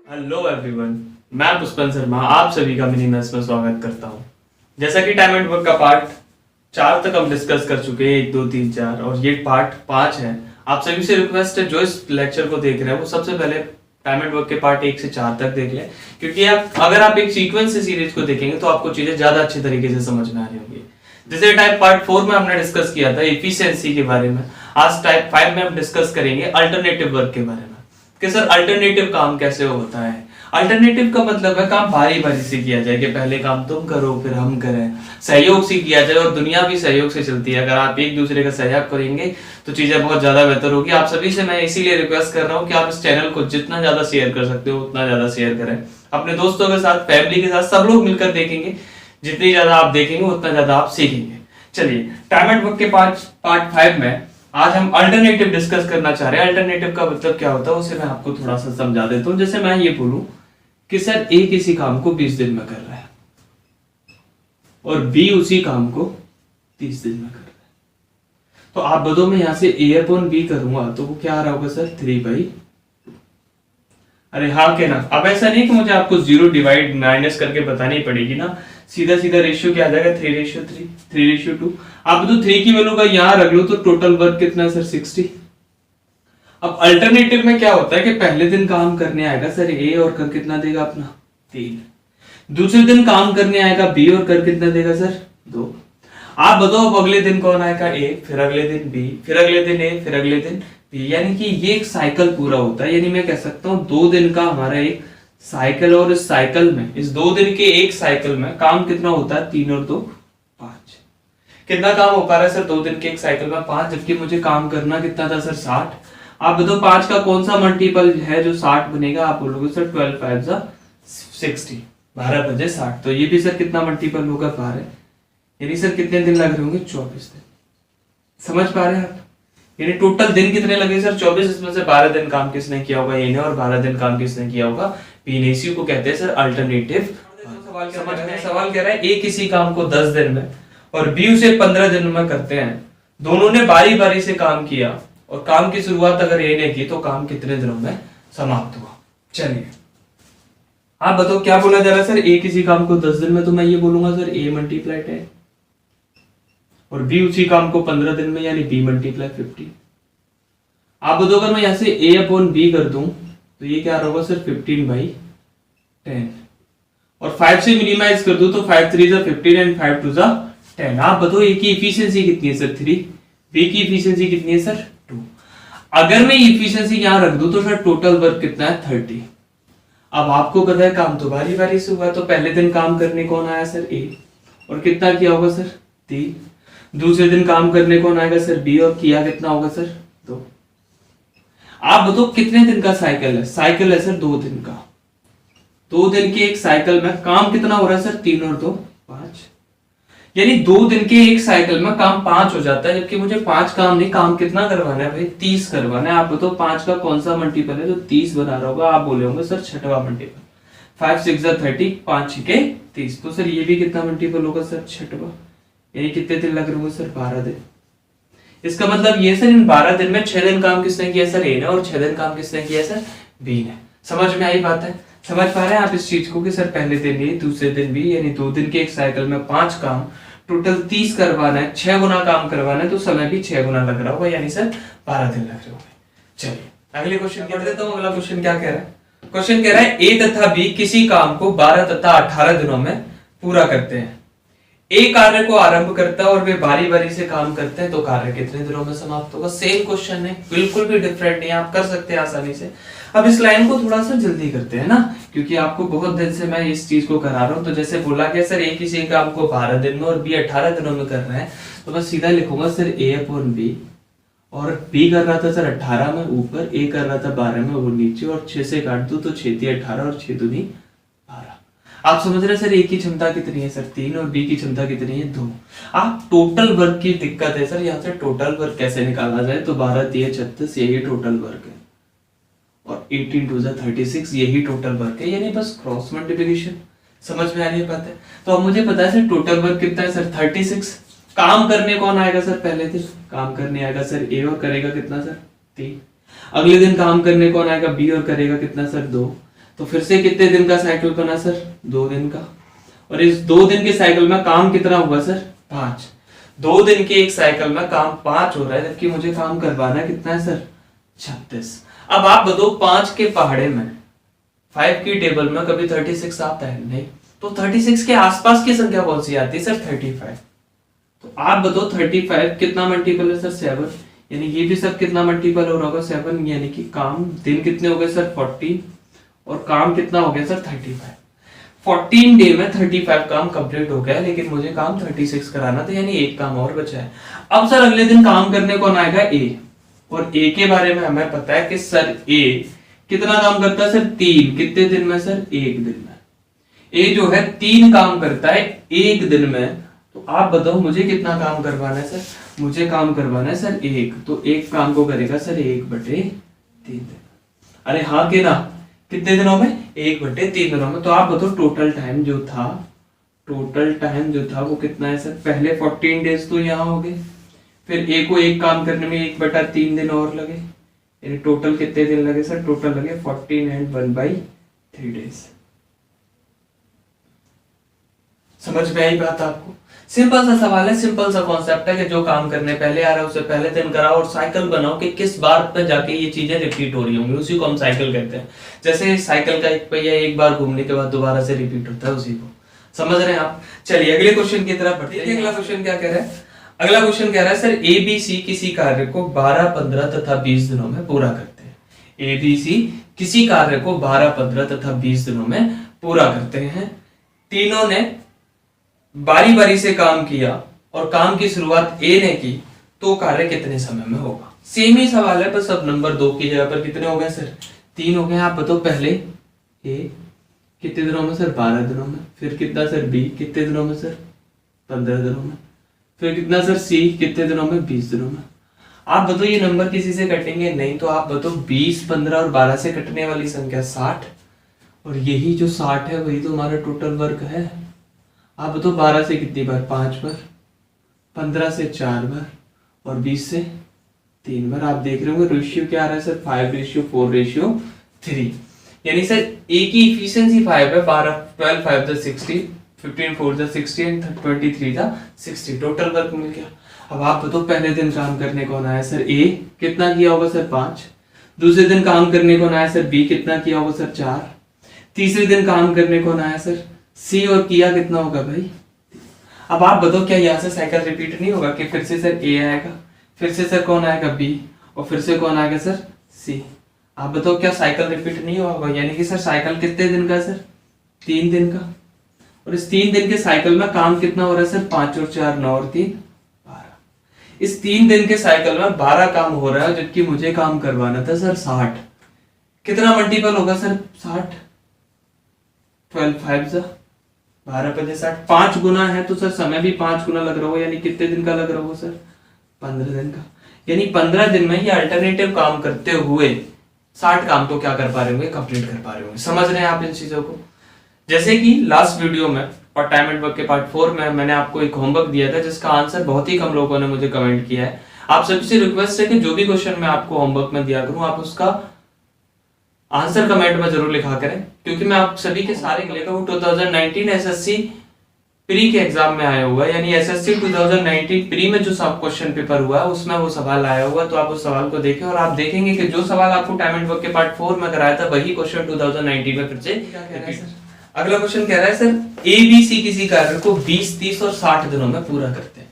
Hello everyone, मैं पुष्पन शर्मा आप सभी का मिनी मैथ्स में स्वागत करता हूं। जैसा कि टाइम एंड वर्क का पार्ट 4 तक हम डिस्कस कर चुके हैं, 1 2 3 4 और ये पार्ट 5 है। आप सभी से रिक्वेस्ट है जो इस लेक्चर को देख रहे हैं वो सबसे पहले टाइम एंड वर्क के पार्ट 1 से 4 तक देख लें, क्योंकि अगर आप एक सीक्वेंस से सीरीज को देखेंगे तो आपको चीजें ज्यादा अच्छे तरीके से समझ में आ रही होंगी। जैसे टाइप पार्ट 4 में हमने डिस्कस किया था एफिशिएंसी के बारे में, आज टाइप 5 में हम डिस्कस करेंगे अल्टरनेटिव वर्क के बारे में कि सर अल्टरनेटिव काम कैसे होता है। अल्टरनेटिव का मतलब है काम बारी बारी से किया जाए कि पहले काम तुम करो फिर हम करें, सहयोग से किया जाए और दुनिया भी सहयोग से चलती है। अगर आप एक दूसरे का सहयोग करेंगे तो चीजें बहुत ज्यादा बेहतर होगी। आप सभी से मैं इसीलिए रिक्वेस्ट कर रहा हूँ कि आप इस चैनल को जितना ज्यादा शेयर कर सकते हो उतना ज्यादा शेयर करें, अपने दोस्तों के साथ, फैमिली के साथ, सब लोग मिलकर देखेंगे। जितनी ज्यादा आप देखेंगे उतना ज्यादा आप सीखेंगे। चलिए टाइम एंड वर्क के पार्ट 5 में आज हम अल्टरनेटिव डिस्कस करना चाह रहे हैं। अल्टरनेटिव का मतलब क्या होता है उसे मैं आपको थोड़ा सा समझा देता हूँ। जैसे मैं ये बोलूं कि सर ए किसी काम को 20 दिन में कर रहा है और बी उसी काम को 30 दिन में कर रहा है, तो आप बताओ मैं यहां से ए अपॉन बी करूंगा तो वो क्या आ रहा होगा सर 3/2। अरे हाँ के ना, अब ऐसा नहीं कि मुझे आपको 0 डिवाइड माइनस करके बतानी पड़ेगी ना, सीधा सीधा रेशियो क्या आ जाएगा 3:3, 3:2। आप तो 3 की वैल्यू का यहां रख लो तो टोटल वर्क कितना है सर 60। अब अल्टरनेटिव में क्या होता है कि पहले दिन काम करने आएगा सर ए और कर कितना देगा अपना 3, दूसरे दिन काम करने आएगा बी और कर कितना देगा सर 2। आप बताओ अब अगले दिन कौन आएगा ए, फिर अगले दिन बी, फिर अगले दिन ए, फिर अगले दिन बी, यानी कि ये एक साइकिल पूरा होता है। यानी मैं कह सकता हूं 2 दिन का हमारा एक साइकिल, और इस साइकिल में, इस 2 दिन के एक साइकिल में काम कितना होता है 3 और 2 5। कितना काम हो पा रहा है सर 2 दिन के एक साइकिल में 5, जबकि मुझे काम करना कितना था सर 60। आप बताओ 5 का कौन सा मल्टीपल है जो 60 बनेगा। आप बोलोगे सर 12 5 60, 12 बजे 60, तो ये भी सर कितना मल्टीपल होगा 12, यानी सर कितने दिन लग रहे होंगे 24 दिन। समझ पा रहे हैं आप, यानी टोटल दिन कितने लगे सर 24, इसमें से 12 दिन काम किसने किया होगा ए ने और 12 दिन काम किसने किया होगा बी ने। इसी को कहते हैं सर अल्टरनेटिव। सवाल कह रहा है ए किसी काम को 10 दिन में और बी उसे 15 दिन में करते हैं, दोनों ने बारी बारी से काम किया और काम की शुरुआत अगर ए ने की तो काम कितने दिनों में समाप्त हुआ। चलिए आप बताओ क्या बोला जा रहा है सर ए किसी काम को 10 दिन में, तो मैं ये बोलूंगा सर ए मल्टीप्लाई 10 और बी उसी काम को 15 दिन में, यानी बी मल्टीप्लाई 50। आप बताओ अगर मैं यहां से ए अपॉन बी कर दूं तो ये क्या होगा सर 15/10 और 5 से मिनिमाइज कर दूं तो 5 3 15 एंड 5 2 10। आप बताओ ए की इफिशिएंसी कितनी है सर 3, बी की इफिशिएंसी कितनी है सर 2। अगर मैं इफिशिएंसी यहां रख दूं तो सर टोटल वर्क कितना है 30। अब आपको पता है काम तो बारी बारी से हुआ, तो पहले दिन काम करने कौन आया सर ए और कितना किया होगा सर 3, दूसरे दिन काम करने कौन आएगा सर बी और किया कितना होगा सर 2। आप बताओ कितने दिन का साइकिल है, साइकिल है सर 2 दिन का, 2 दिन के एक साइकिल में काम कितना हो रहा है सर 3 और 2 5, यानी 2 दिन के एक साइकिल में काम 5 हो जाता है, जबकि मुझे 5 काम नहीं, काम कितना करवाना है भाई 30 करवाना है। आप बताओ 5 का कौन सा मल्टीपल है जो 30 बना रहा होगा। आप बोले होंगे सर छठवां मल्टीपल, 5 6 30, 5 6 30, तो सर ये भी कितना मल्टीपल होगा सर छठवां, यानी कितने दिन लग रहे होंगे सर 12 दिन। इसका मतलब ये सर इन 12 दिन में 6 दिन काम किसने किया सर ए ने और 6 दिन काम किसने किया सर बी ने। समझ में आई बात है, समझ पा रहे हैं आप इस चीज को कि सर पहले दिन ए दूसरे दिन बी, यानी 2 दिन के एक साइकिल में 5 काम, टोटल 30 करवाना है, 6 गुना काम करवाना है, तो समय भी 6 गुना लग रहा होगा, यानी सर 12 दिन लग रहे होंगे। चलिए अगले क्वेश्चन क्या देता हूं। अगला क्वेश्चन क्या कह रहा है, क्वेश्चन कह रहा है ए तथा बी किसी काम को 12 तथा 18 दिनों में पूरा करते हैं। ए कार्य को आरंभ करता है और वे बारी बारी से काम करते हैं, तो कार्य कितने दिनों में समाप्त होगा। सेम क्वेश्चन है, बिल्कुल भी डिफरेंट नहीं, आप कर सकते हैं आसानी से। अब इस लाइन को थोड़ा सा जल्दी करते हैं ना, क्योंकि आपको बहुत दिन से मैं इस चीज को करा रहा हूं। तो जैसे बोला गया सर ए किसी काम को 12 दिन में और बी 18 दिनों में कर रहा है, तो मैं सीधा लिखूंगा सर ए अपॉन बी, और बी कर रहा था सर 18 में ऊपर, ए कर रहा था 12 में वो नीचे, और 6 से काट दो तो 6 × 18 और 6 दूनी 12। आप समझ रहे हैं सर ए की क्षमता कितनी है सर 3 और बी की क्षमता कितनी है 2। आप टोटल वर्क की दिक्कत है सर, यहाँ से टोटल वर्क कैसे निकाला जाए, तो 12 3 36 यही टोटल वर्क है, और 18 2 36 यही टोटल वर्क है, यानी बस क्रॉस मल्टीप्लिकेशन। समझ में आ रही है बात है। तो अब मुझे पता है सर टोटल वर्क कितना है सर 36। काम करने कौन आएगा सर पहले दिन, काम करने आएगा सर ए और करेगा कितना सर 3। अगले दिन काम करने कौन आएगा बी और करेगा कितना सर 2। तो फिर से कितने दिन का साइकिल बना सर? 2 दिन का। और इस 2 दिन के साइकिल में काम कितना हुआ सर? 5। 2 दिन के एक साइकिल में काम 5 हो रहा है, जबकि मुझे काम करवाना कितना है सर? 36। अब आप बताओ 5 के पहाड़े में 5 की टेबल में कभी 36 आता है? नहीं। तो 36 के आसपास की संख्या कौन सी आती है सर? 35। तो आप बताओ 35 कितना मल्टीपल है सर? 7। यानी ये भी सब कितना मल्टीपल हो रहा होगा? 7। यानी कि काम दिन कितने हो गए सर? 14। और काम कितना हो गया सर? 35। 14 डे में 35 काम कंप्लीट हो गया, लेकिन मुझे काम 36 कराना था, यानी एक काम और बचा है। अब सर अगले दिन काम करने कौन आएगा? ए। और ए के बारे में हमें पता है कि सर ए कितना काम करता है सर? 3। कितने दिन में सर? एक दिन में। ए जो है 3 काम करता है एक दिन में। तो आप बताओ मुझे कितना काम करवाना है सर? मुझे काम करवाना है सर 1। तो एक काम को करेगा सर 1/3 दिन। अरे हाँ के ना? कितने दिनों में? 1/3 दिनों में। तो आप बताओ टोटल टाइम जो था वो कितना है सर? पहले 14 डेज तो यहाँ हो गए, फिर ए को एक काम करने में 1/3 दिन और लगे, यानी टोटल कितने दिन लगे सर? टोटल लगे 14 एंड 1/3 डेज। समझ में आई बात आपको? सिंपल सा सवाल है, सिंपल सा कॉन्सेप्ट है कि जो काम करने पहले आ रहा है उसे पहले दिन कराओ और साइकिल बनाओ कि किस बार पे जाके ये चीजें रिपीट हो रही होंगी, उसी को हम साइकिल कहते हैं। जैसे साइकिल का एक पहिया एक बार घूमने के बाद दोबारा से रिपीट होता है, उसी को समझ रहे हैं आप? चलिए अगले क्वेश्चन की तरफ बढ़ते हैं। अगला क्वेश्चन क्या कह रहा है? अगला क्वेश्चन कह रहा है सर ABC किसी कार्य को 12, 15 तथा 20 दिनों में पूरा करते हैं। ABC किसी कार्य को 12, 15 तथा 20 दिनों में पूरा करते हैं। तीनों ने बारी बारी से काम किया और काम की शुरुआत ए ने की, तो कार्य कितने समय में होगा? सेम ही सवाल है, बस अब नंबर 2 की जगह पर कितने हो गए सर? 3 हो गए। आप बताओ पहले ए कितने दिनों में सर? 12 दिनों में। फिर कितना सर? बी कितने दिनों में सर? 15 दिनों में। फिर कितना सर? सी कितने दिनों में? 20 दिनों में। आप बताओ ये नंबर किसी से कटेंगे? नहीं। तो आप बताओ 20, 15 और 12 से कटने वाली संख्या 60, और यही जो 60 है वही तो हमारा टोटल वर्क है। आप बताओ 12 से कितनी बार? 5 बार, 15 से 4 बार और 20 से 3 बार। आप देख रहे होंगे रेशियो क्या आ रहा है सर? 5:4:3। यानी सर ए की इफिशिएंसी 5 है। 12 5 60, 15 4 60 एंड 23 60। टोटल वर्क मिल गया। अब आप बताओ पहले दिन काम करने कौन आया सर? ए कितना किया होगा सर? 5। दूसरे दिन काम करने कौन आया सर? बी कितना किया होगा सर? 4। तीसरे दिन काम करने कौन आया सर? सी। और किया कितना होगा भाई? अब आप बताओ क्या यहाँ से साइकिल रिपीट नहीं होगा कि फिर से सर ए आएगा, फिर से सर कौन आएगा? बी, और फिर से कौन आएगा सर? सी। आप बताओ क्या साइकिल रिपीट नहीं होगा? यानी कि सर साइकिल कितने दिन का सर? 3 दिन का। और इस 3 दिन के साइकिल में काम कितना हो रहा है सर? 5 और 4 9 और 3 12। इस 3 दिन के साइकिल में 12 काम हो रहा है, जबकि मुझे काम करवाना था सर 60। कितना मल्टीपल होगा सर? 60। 12 5 12 5 60। 5 गुना है तो सर समय भी 5 गुना लग रहा हो, यानी कितने दिन का लग रहा हो सर? 15 दिन का। यानी 15 दिन में ही अल्टरनेटिव काम करते हुए 60 काम तो क्या कर पा रहे होंगे? कंप्लीट कर पा रहे होंगे। समझ रहे हैं आप इन चीजों को? जैसे कि लास्ट वीडियो में और टाइम एंड वर्क के पार्ट 4 में मैंने आपको एक होमवर्क दिया था, जिसका आंसर बहुत ही कम लोगों ने मुझे कमेंट किया है। आप सबसे रिक्वेस्ट है कि जो भी क्वेश्चन मैं आपको होमवर्क में दिया करूं, आप उसका आंसर कमेंट में जरूर लिखा करें, क्योंकि मैं आप सभी के सारे लेकर वो 2019 एसएससी प्री के एग्जाम में आया हुआ है। यानी एसएससी 2019 प्री में जो सब क्वेश्चन पेपर हुआ है उसमें वो सवाल आया हुआ है। तो आप उस सवाल को देखें और आप देखेंगे कि जो सवाल आपको टाइम एंड वर्क के पार्ट 4 में कराया था वही क्वेश्चन 2019 में फिर से रिपीट। अगला क्वेश्चन कह रहा है सर एबीसी किसी कार्य को 20, 30 और 60 दिनों में पूरा करते हैं।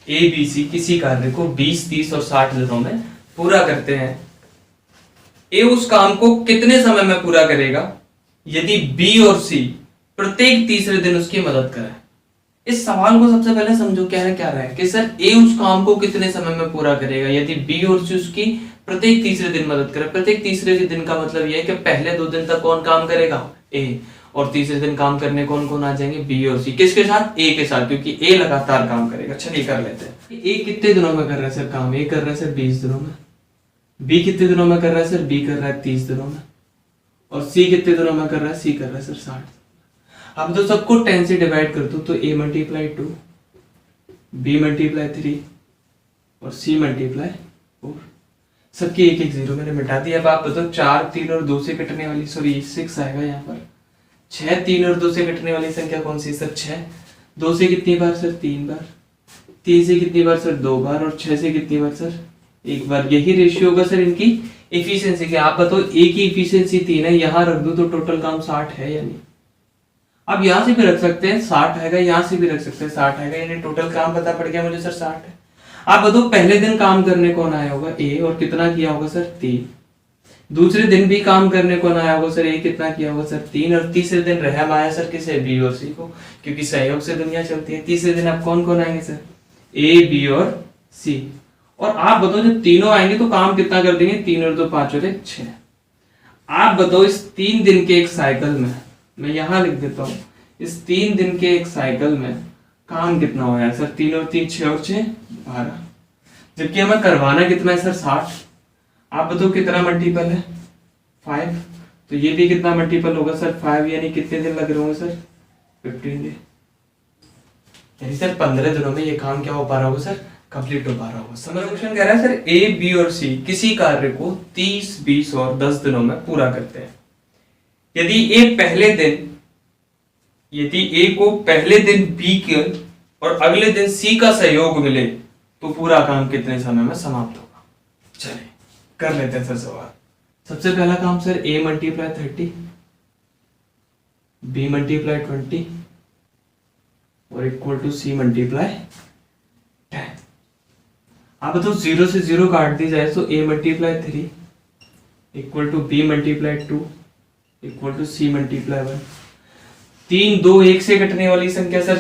एबीसी किसी कार्य को 20, 30 और 60 दिनों में पूरा करते हैं। ए उस काम को कितने समय में पूरा करेगा यदि बी और सी प्रत्येक तीसरे दिन उसकी मदद करें? इस सवाल को सबसे पहले समझो, क्या रहा है कि सर ए उस काम को कितने समय में पूरा करेगा यदि बी और सी उसकी प्रत्येक तीसरे दिन मदद करे। प्रत्येक तीसरे दिन का मतलब यह है कि पहले 2 दिन तक कौन काम करेगा? ए, और तीसरे दिन काम करने कौन कौन आ जाएंगे? बी और सी। किसके साथ? ए के साथ, क्योंकि ए लगातार काम करेगा। चलिए कर लेते हैं। ए कितने दिनों में कर रहा है सर काम? ए कर रहा है सर 20 दिनों में। बी कितने दिनों में कर रहा है सर? बी कर रहा है 30 दिनों में। और सी कितने दिनों में कर रहा है? सी कर रहा है सर 60। अब तो सबको 10 से डिवाइड कर दो, तो a मल्टीप्लाई 2, b मल्टीप्लाई 3 और c मल्टीप्लाई 4। सबकी एक एक जीरो मैंने मिटा दिया। अब आप बताओ 4 3 और 2 से कटने वाली, सॉरी 6 आएगा यहाँ पर। 6 3 और 2 से कटने वाली संख्या कौन सी सर? 6। 2 से कितनी बार सर? 3 बार। 3 से कितनी बार सर? 2 बार। और 6 से कितनी बार सर? 1 बार। यही रेशियो होगा सर इनकी एफिशिएंसी के। आप बताओ एक ही एफिशिएंसी 3 है, यहाँ रख दो तो टोटल काम 60 है या नहीं? आप यहाँ से भी रख सकते हैं 60 आएगा, यहाँ से भी रख सकते हैं 60 आएगा, यानी टोटल काम पता पड़ गया मुझे सर 60 है। आप बताओ पहले दिन काम करने कौन आया होगा? ए, और कितना किया होगा सर? 3। दूसरे दिन भी काम करने कौन आया होगा सर? ए, कितना किया होगा सर? 3। और तीसरे दिन रहम आया सर किसे? बी और सी को, क्योंकि सहयोग से दुनिया चलती है। तीसरे दिन आप कौन कौन आएंगे सर? ए, बी और सी। और आप बताओ जब तीनों आएंगे तो काम कितना कर देंगे? 3 और 2 5 और 1 6। आप बताओ इस 3 दिन के एक साइकिल में, मैं यहां लिख देता हूं, इस 3 दिन के एक साइकिल में काम कितना हो है सर? 3 और 3 6 और 6 12। जबकि हमें करवाना कितना है सर? 60। आप बताओ कितना मल्टीपल है? 5। तो ये भी कितना मल्टीपल होगा सर? 5। यानी कितने दिन लग रहे होंगे सर? 15 डे। यानी सर 15 दिनों में ये काम क्या हो पा रहा होगा सर? कंप्लीट हो पा रहा होगा। समझ? क्वेश्चन कह रहा है सर ए, बी और सी किसी कार्य को 30 20 और 10 दिनों में पूरा करते हैं। यदि ए को पहले दिन बी के और अगले दिन सी का सहयोग मिले तो पूरा काम कितने समय में समाप्त होगा? चलिए कर लेते हैं सर सवाल। सबसे पहला काम sir a multiply 30, b multiply 20 और इक्वल टू c मल्टीप्लाई 10। आप बताओ 0 से 0 काट दी जाए तो a multiply 3 equal to b multiply 2 equal to c multiply 1। 3 2 1 से कटने वाली संख्या सर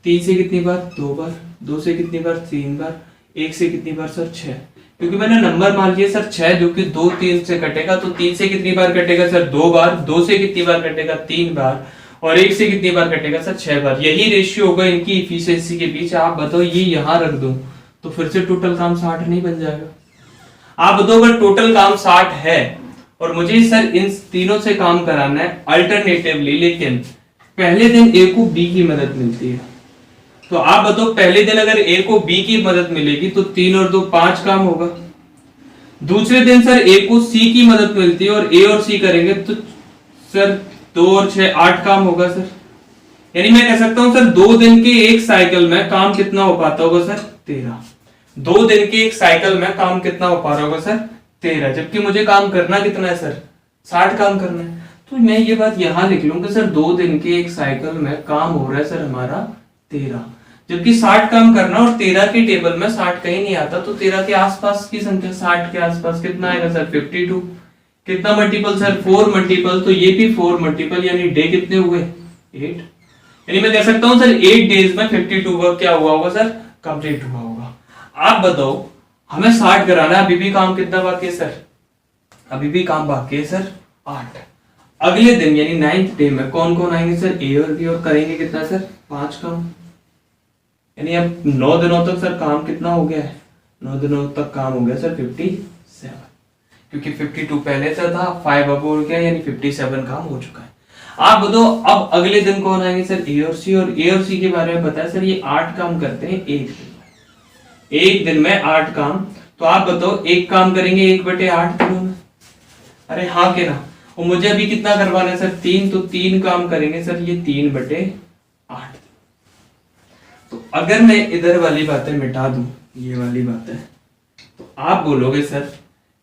3 से कितनी बार? 2 बार। 2 से कितनी बार? 3 बार। 1 से कितनी बार सर? 6। क्योंकि मैंने नंबर मान लिया सर 6, जो कि 2 3 से कटेगा, तो 3 से कितनी बार कटेगा सर? 2 बार। 2 से कितनी बार कटेगा? 3 बार। और 1 से कितनी बार कटेगा सर? 6 बार। यही रेशियो होगा इनकी एफिशिएंसी के बीच। आप बताओ ये यहां रख दूं तो फिर से टोटल काम 60 नहीं बन जाएगा? आप बताओ अगर टोटल काम 60 है और मुझे सर इन तीनों से काम कराना है अल्टरनेटिवली, लेकिन पहले दिन ए को बी की मदद मिलती है, तो आप बताओ पहले दिन अगर ए को बी की मदद मिलेगी तो 3 और 2 5 काम होगा। दूसरे दिन सर ए को सी की मदद मिलती है और ए और सी करेंगे तो सर 2 और 6 8 काम होगा सर। यानी मैं कह सकता हूं सर 2 दिन के एक साइकिल में काम कितना हो पाता होगा सर? 13। 2 दिन के एक साइकिल में काम कितना हो पा रहा होगा सर? 13। जबकि मुझे काम करना कितना है सर? 60 काम करना है। तो मैं ये बात यहां लिख लूंगा सर 2 दिन के एक साइकिल में काम हो रहा है सर हमारा 13, जबकि 60 काम करना और 13 के टेबल में 60 कहीं नहीं आता, तो 13 के आसपास की संख्या 60 के आसपास कितना आएगा सर? 52। कितना मल्टीपल सर? 4 मल्टीपल। तो ये भी 4 मल्टीपल, यानी डे कितने हुए? 8। यानी मैं कह सकता हूं सर 8 डेज में 52 वर्क क्या हुआ होगा सर? कंप्लीट हुआ होगा। आप बताओ हमें 60 कराना है, अभी भी काम कितना बाकी है सर? अभी भी काम बाकी है सर 8। अगले दिन यानी 9th डे में कौन कौन आएंगे सर? ए और बी, और करेंगे कितना सर? 5 काम। यानी अब 9 दिनों तक सर काम कितना हो गया है? 9 दिनों तक काम हो गया सर 57, क्योंकि 52 पहले से था, 5 अब हो गया, यानी 57 काम हो चुका है। आप बताओ अब अगले दिन कौन आएंगे सर? ए और सी। और ए और सी के बारे में बताया सर ये 8 काम करते हैं एक दिन में 8 काम। तो आप बताओ एक काम करेंगे 1/8 दिनों में? अरे हाँ के ना। और मुझे अभी कितना करवाना है सर? 3। तो 3 काम करेंगे सर ये 3/8। तो अगर मैं इधर वाली बातें मिटा दूं, ये वाली बातें, तो आप बोलोगे सर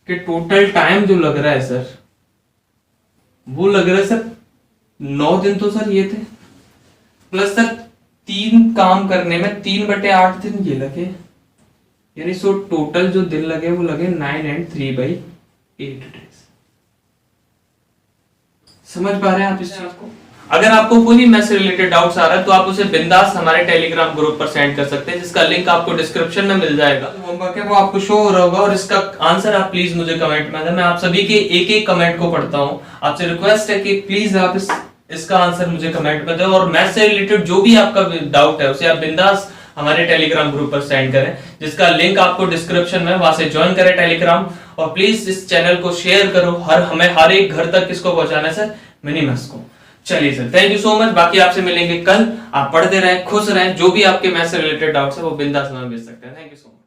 कि टोटल टाइम जो लग रहा है सर, वो लग रहा है सर 9 दिन तो सर ये थे, प्लस सर 3 काम करने में 3/8 दिन ये लगे, यानी सो टोटल जो दिन लगे वो लगे 9 and 3/8 डेज। समझ पा रहे हैं आप इस चीज को? अगर आपको कोई भी मैथ से रिलेटेड डाउट्स आ रहा है तो आप उसे बिंदास हमारे टेलीग्राम ग्रुप पर सेंड कर सकते हैं, जिसका लिंक आपको डिस्क्रिप्शन में मिल जाएगा। होमवर्क है वो आपको शो हो रहा होगा और इसका आंसर आप प्लीज मुझे कमेंट में दें। मैं आप सभी के एक एक कमेंट को पढ़ता हूँ। आपसे रिक्वेस्ट है कि प्लीज आप इसका आंसर मुझे कमेंट में दें, और मैथ से रिलेटेड जो भी आपका डाउट है उसे आप बिंदास हमारे टेलीग्राम ग्रुप पर सेंड करें, जिसका लिंक आपको डिस्क्रिप्शन में, वहां से ज्वाइन करें टेलीग्राम। और प्लीज इस चैनल को शेयर करो, हमें हर एक घर तक किसको पहुंचाना है सर? मिनी मैथ्स को। चलिए sir, thank you so much. बाकी आपसे मिलेंगे कल। आप पढ़ते रहें, खुश रहें। जो भी आपके मैथ्स से रिलेटेड डाउट्स है वो बिंदास हमें भेज सकते हैं। Thank you so much.